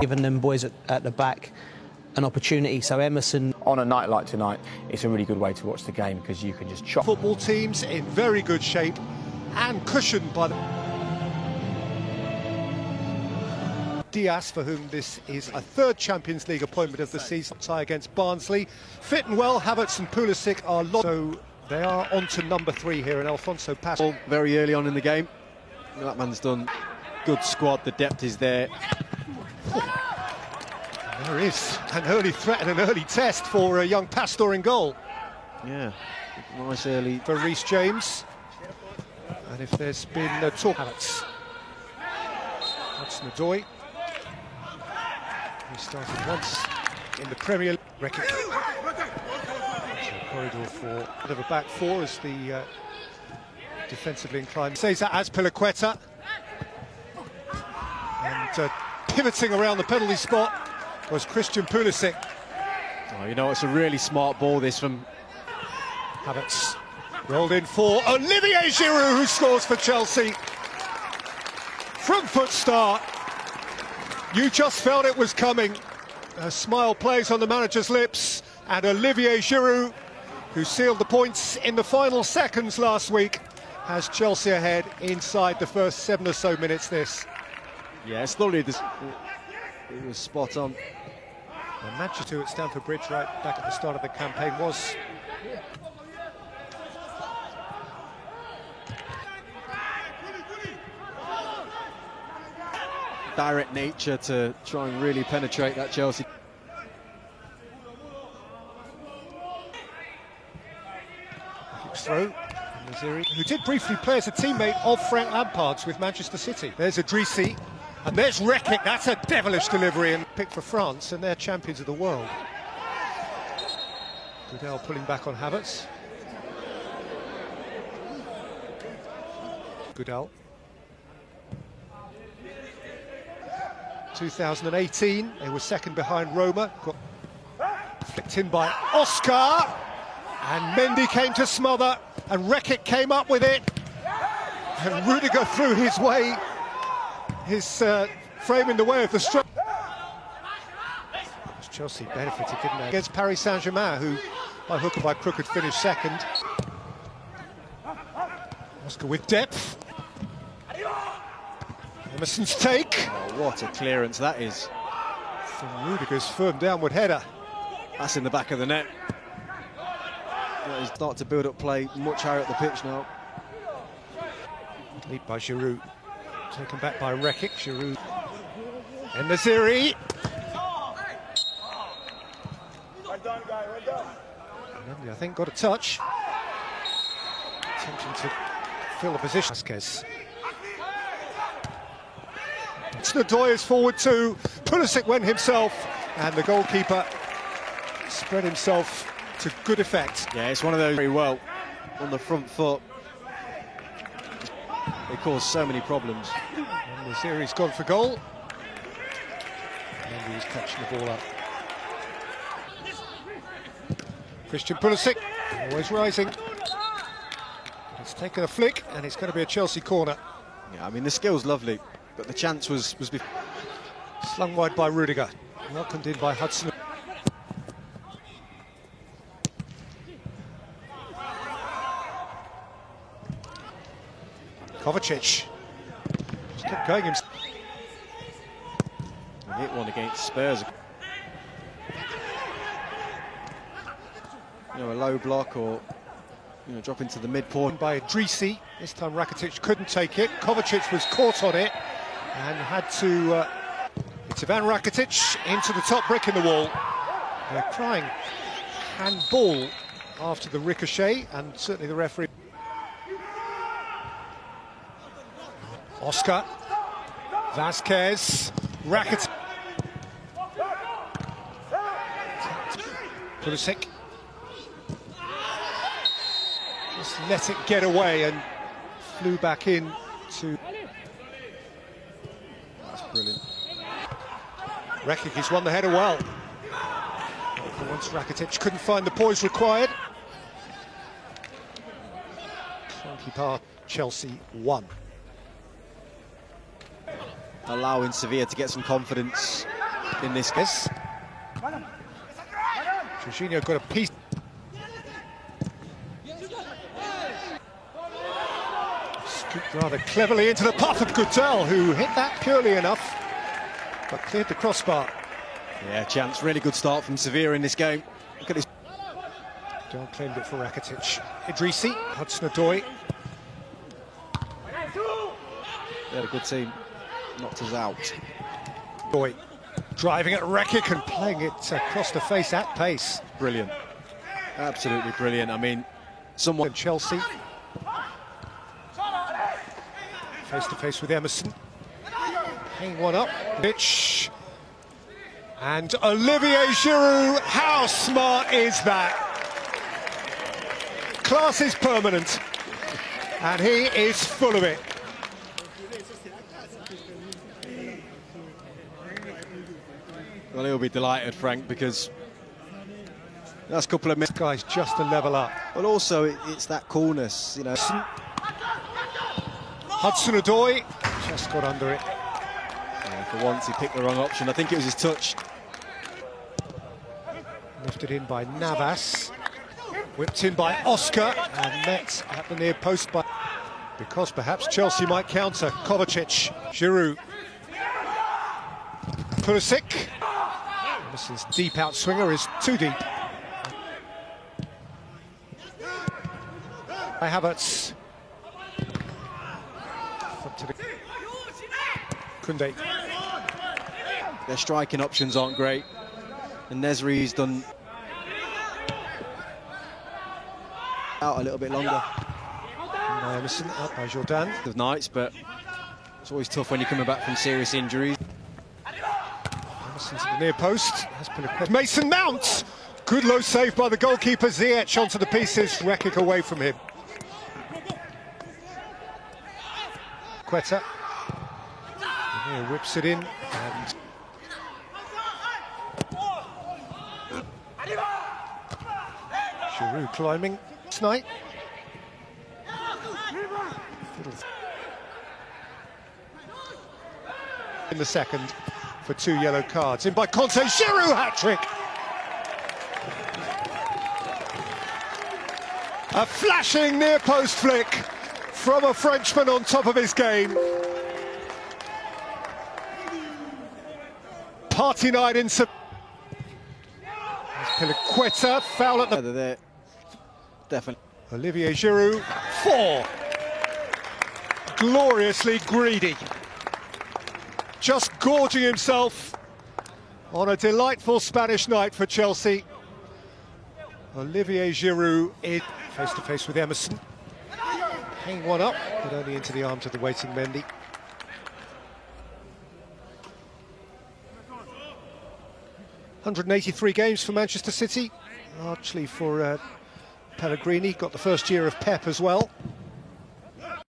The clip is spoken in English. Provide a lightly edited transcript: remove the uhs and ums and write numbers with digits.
Giving them boys at the back an opportunity. So Emerson, on a night like tonight, it's a really good way to watch the game because you can just chop. Football teams in very good shape and cushioned by the Diaz, for whom this is a third Champions League appointment of the season. Tie against Barnsley. Fit and well, Havertz and Pulisic are so they are on to number 3 here, and Alfonso Pass. Very early on in the game. That man's done. Good squad, the depth is there. There is an early threat and an early test for young Pastor in goal. Yeah, nice early. For Reece James. And if there's been talk... Havertz. Hudson-Odoi. He started once in the Premier League. Reckon. Corridor for a bit of a back four as the defensively inclined. Cesar Azpilicueta. And pivoting around the penalty spot was Christian Pulisic. Oh, you know, it's a really smart ball, this from Havertz. Rolled in for Olivier Giroud, who scores for Chelsea. Front foot start. You just felt it was coming. A smile plays on the manager's lips, and Olivier Giroud, who sealed the points in the final seconds last week, has Chelsea ahead inside the first 7 or so minutes. This. Yeah, it's lovely. It was spot on. And Manchester at Stamford Bridge, right back at the start of the campaign, was direct nature to try and really penetrate that Chelsea. Throw, who did briefly play as a teammate of Frank Lampard's with Manchester City. There's Idrissi, and there's Rekic. That's a devilish delivery and pick for France, and they're champions of the world. Goodell pulling back on Havertz. Goodell. 2018, they were second behind Roma. Got flicked in by Oscar, and Mendy came to smother, and Rekic came up with it, and Rudiger threw his way, his frame in the way of the stroke. Chelsea benefited, didn't they, against Paris Saint-Germain, who by hook or by crook had finished second. Oscar with depth. Emerson's take. Oh, what a clearance that is. From Rudiger's firm downward header. That's in the back of the net. He's starting to build up play much higher up the pitch now. Lead by Giroud. Taken back by Rekic. Giroud. And Naziri. Mendy, I think, got a touch. Attempting to fill the position. Vasquez. Hudson-Odoi is forward too. Pulisic went himself, and the goalkeeper spread himself to good effect. Yeah, it's one of those very well on the front foot. They cause so many problems. And Naziri's gone for goal. And he was catching the ball up. Christian Pulisic, always rising. It's taken a flick, and it's going to be a Chelsea corner. Yeah, I mean, the skill's lovely, but the chance was before. Slung wide by Rudiger. Welcomed in by Hudson. Kovacic. Just kept going himself. Hit one against Spurs. You know, a low block or, you know, drop into the midpoint. By Idrissi. This time Rakitic couldn't take it. Kovacic was caught on it and had to... it's Ivan Rakitic into the top brick in the wall. They're crying handball after the ricochet, and certainly the referee... Oscar. Vasquez. Rakitic. Pulisic. Just let it get away and flew back in to... That's brilliant. Rekic has won the header well. For once Rakitic couldn't find the poise required. Clunky part, Chelsea 1. Allowing Sevilla to get some confidence in this case. Jorginho got a piece. Scooped rather cleverly into the path of Gudel, who hit that purely enough, but cleared the crossbar. Yeah, chance. Really good start from Sevilla in this game. Look at this. Gudel claimed it for Rakitic. Idrissi, Hudson-Odoi. They had a good team. Knocked us out. Boy, driving at Rekic and playing it across the face at pace. Brilliant. Absolutely brilliant. I mean, someone... And Chelsea. Face to face with Emerson. Hanging one up. Mitch. And Olivier Giroud. How smart is that? Class is permanent. And he is full of it. Well, he'll be delighted, Frank, because that's a couple of minutes. This guy's just a level up. But also, it's that coolness, you know. Hudson-Odoi just got under it. Yeah, for once, he picked the wrong option. I think it was his touch. Lifted in by Navas. Whipped in by Oscar. And met at the near post by... Because perhaps Chelsea might counter. Kovacic. Giroud. Pulisic. Emerson's deep outswinger is too deep. By Havertz. Up to the... Koundé. Their striking options aren't great. And Nesri's done... out a little bit longer. By Emerson, up by Jordan. Of nights, but it's always tough when you're coming back from serious injuries. Emerson's at the near post. Has been a... Mason Mount! Good low save by the goalkeeper. Ziyech onto the pieces. Rekic away from him. Quetta. Here whips it in. And Giroud climbing. Snipe. In the second for 2 yellow cards. In by Conte. Giroud hat-trick. A flashing near-post flick from a Frenchman on top of his game. Party night in... Piliqueta, foul at the... They're definitely... Olivier Giroud, 4. Gloriously greedy. Just gorging himself on a delightful Spanish night for Chelsea. Olivier Giroud is face-to-face with Emerson. Hanging one up, but only into the arms of the waiting Mendy. ...183 games for Manchester City, largely for Pellegrini. Got the first year of Pep as well.